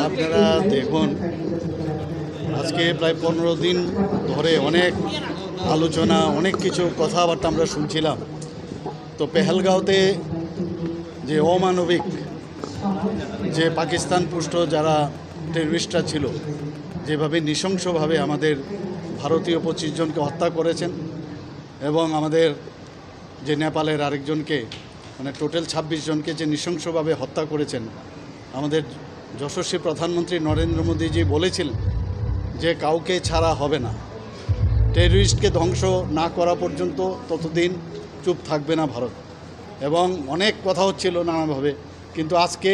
আপনারা দেখুন আজকে প্রায় 15 দিন ধরে অনেক আলোচনা অনেক কিছু কথাবার্তা আমরা শুনছিলাম। তো পেহেলগাঁওতে যে অমানবিক যে পাকিস্তান পুষ্ট যারা টেররিস্টরা ছিল, যেভাবে নৃশংসভাবে আমাদের ভারতীয় 25 জনকে হত্যা করেছেন এবং আমাদের যে নেপালের আরেকজনকে মানে টোটাল 26 জনকে যে নৃশংসভাবে হত্যা করেছেন, আমাদের যশস্বী প্রধানমন্ত্রী নরেন্দ্র মোদীজি বলেছিলেন যে কাউকে ছাড়া হবে না, টেররিস্টকে ধ্বংস না করা পর্যন্ত ততদিন চুপ থাকবে না ভারত। এবং অনেক কথা হচ্ছিল নানাভাবে, কিন্তু আজকে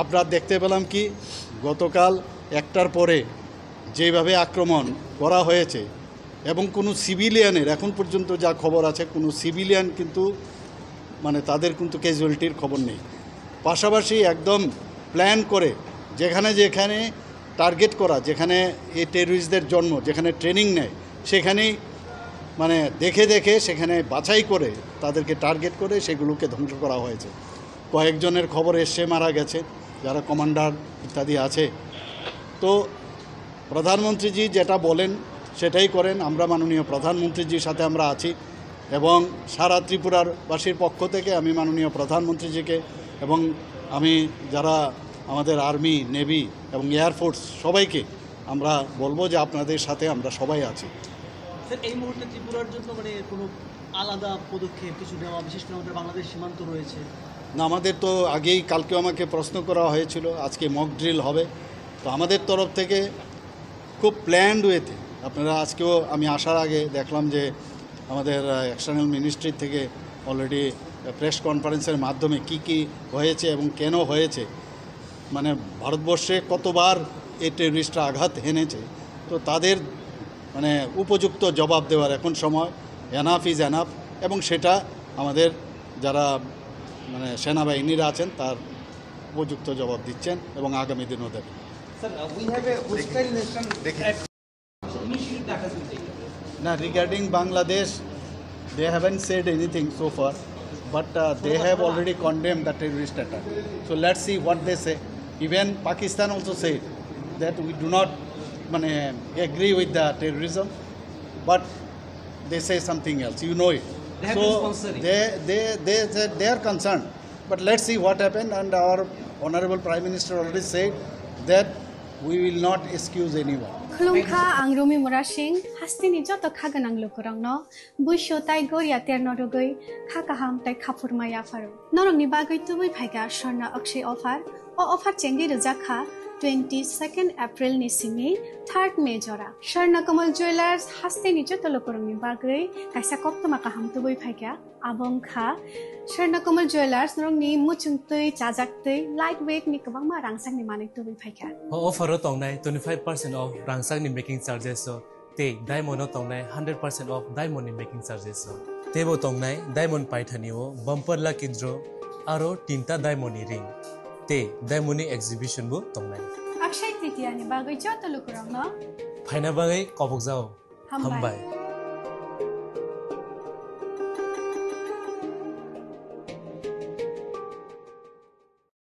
আপনারা দেখতে পেলাম কি গতকাল 1টার পরে যেভাবে আক্রমণ করা হয়েছে এবং কোনো সিভিলিয়ানের এখন পর্যন্ত যা খবর আছে কোনো সিভিলিয়ান কিন্তু মানে তাদের কিন্তু ক্যাজুয়ালিটির খবর নেই। পাশাপাশি একদম প্ল্যান করে যেখানে যেখানে টার্গেট করা, যেখানে এই টেররিস্টদের জন্ম, যেখানে ট্রেনিং নেয় সেখানেই মানে দেখে দেখে সেখানে বাছাই করে তাদেরকে টার্গেট করে সেগুলোকে ধ্বংস করা হয়েছে। কয়েকজনের খবর এসে মারা গেছে যারা কমান্ডার ইত্যাদি আছে। তো প্রধানমন্ত্রীজি যেটা বলেন সেটাই করেন। আমরা মাননীয় প্রধানমন্ত্রীজির সাথে আমরা আছি এবং সারা ত্রিপুরার বাসীর পক্ষ থেকে আমি মাননীয় প্রধানমন্ত্রীজিকে এবং আমি যারা আমাদের আর্মি, নেভি এবং এয়ারফোর্স সবাইকে আমরা বলবো যে আপনাদের সাথে আমরা সবাই আছি। স্যার, এই মুহূর্তে ত্রিপুরার জন্য মানে কোনো আলাদা পদক্ষেপ কিছু নেওয়া, বিশেষ করে আমাদের বাংলাদেশ সীমান্ত রয়েছে? না, আমাদের তো আগেই কালকেও আমাকে প্রশ্ন করা হয়েছিল, আজকে মক ড্রিল হবে। তো আমাদের তরফ থেকে খুব প্ল্যান্ড ওয়েতে আপনারা আজকেও আমি আসার আগে দেখলাম যে আমাদের এক্সটার্নাল মিনিস্ট্রি থেকে অলরেডি প্রেস কনফারেন্সের মাধ্যমে কি হয়েছে এবং কেন হয়েছে, মানে ভারতবর্ষে কতবার এই টেররিস্টরা আঘাত হেনেছে, তো তাদের মানে উপযুক্ত জবাব দেওয়ার এখন সময়। এনাফ ইজ এনাফ, এবং সেটা আমাদের যারা মানে সেনাবাহিনীরা আছেন তার উপযুক্ত জবাব দিচ্ছেন এবং আগামী দিনও দেবেন। না, regarding Bangladesh they haven't said anything so far, but they have already condemned the terrorist attack. So let's see what they say. Even Pakistan also said that we do not agree with the terrorism, but they say something else, you know it. They have so been sponsoring. they said they are concerned, but let's see what happened. And our honorable Prime Minister already said that we will not excuse anyone. खुलुमखा आं रुमि मुरा सिंह हास्तिनि जत खागोनां लोगोरांनो बुइसो ताइ गोरिया तेरनो रुगै खाकाहाम ताइ खाफुरमाया फारु नरंनि बागै तुबै फाइगा स्वर्णा अक्षय अफार ओ अफार चेंगि रजाखा 22 April नि सिमि 3 मे जरा स्वर्ण Kamal jewellers हास्तिनि जत लोगोरांनि बागै काइसा कप्तमा काहाम तुबै फाइगा आबंखा स्वर्ण कमल ज्वेलर्स नरंनि मुचुंतै चाजाक्तै लाइट वेट नि गोबांमा रांसांनि माने तुबै फाइगा ऑफर तंगनाय 25% ऑफ रांसांनि मेकिंग चार्जेस ते डायमंड तंगनाय 100% ऑफ डायमंड मेकिंग चार्जेस तेबो तंगनाय डायमंड पाइथानिओ बम्पर लकी ड्र आरो तीनटा डायमंड रिंग ते डायमंड एग्जिबिशन बो तंगनाय अक्षय तृतीया नि बागै जत लोगोरांनो फाइना बागै कबक जाओ हमबाय।